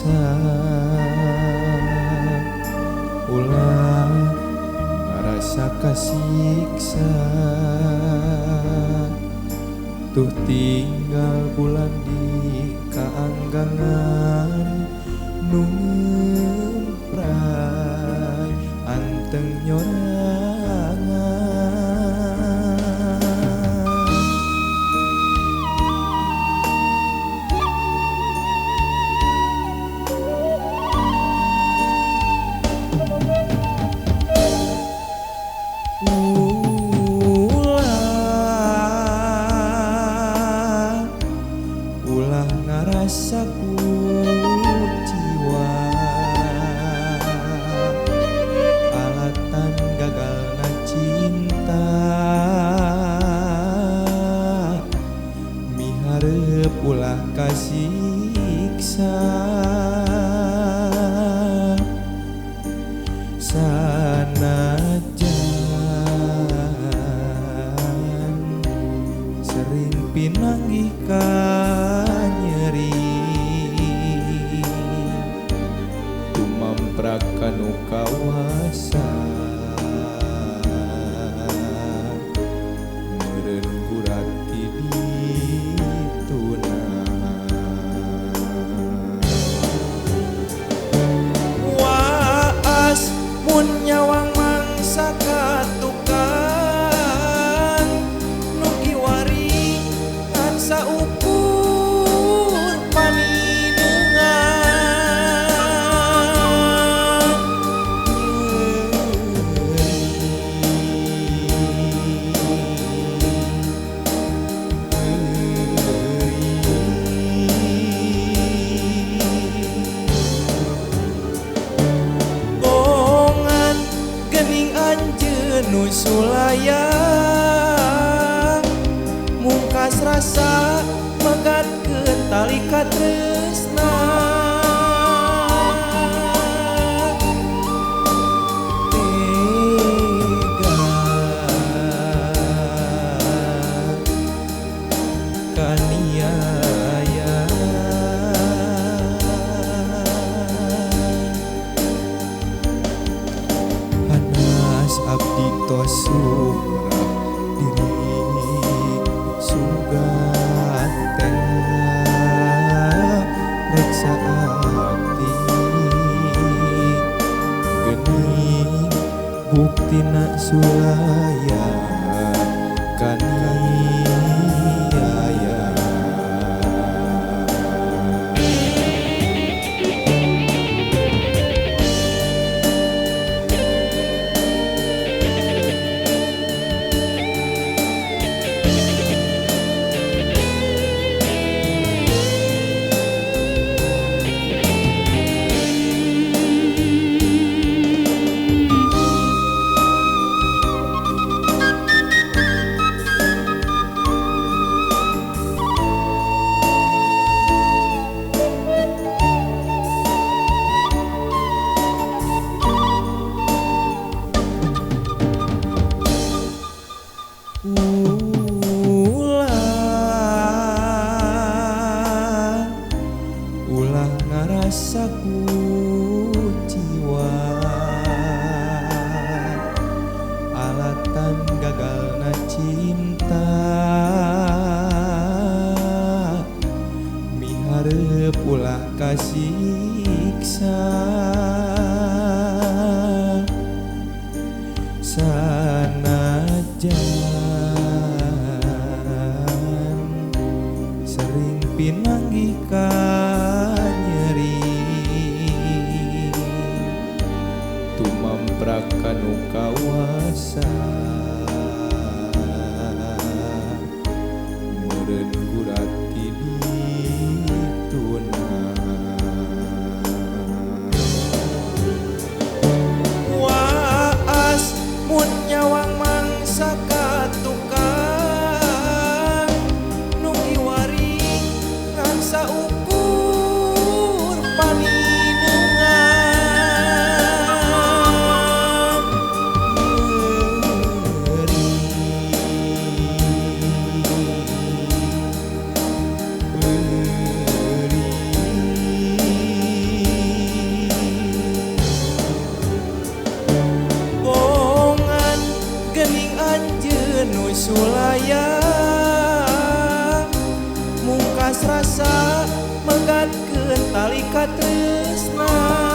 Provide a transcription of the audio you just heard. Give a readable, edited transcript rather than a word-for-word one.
kasiksa ulah ngarasa kasiksa tuh tinggal bulan di kaanggangan numprai anteng nyorangan. Ulah ngarasa ku jiwa alatan gagalna cinta mihareup ulah kasiksa sanajan sering pinanggih ka nyeri tumamprakan nu kawasa meureun gurat ti dituna waas mun nyawang mangsa katukang nu kiwari ngan saukur paninengan gongan gening anjeun nu sulayang mungkas rasa megatkeun tali katresna tega kaniaya panas abdi tos sumrah diri sugat reksa ati gening buktina sulaya kaniaya. Ulah ngarasa ku jiwa alatan gagalna cinta mihareup ulah kasiksa sanajan sering pinanggih ka nyeri tumamprakan nu kawasa meureun gurat ti dituna waas mun nyawang mangsa katukang nu kiwari ngan saukur paninengan sulaya mungkas rasa megatkeun tali katresna.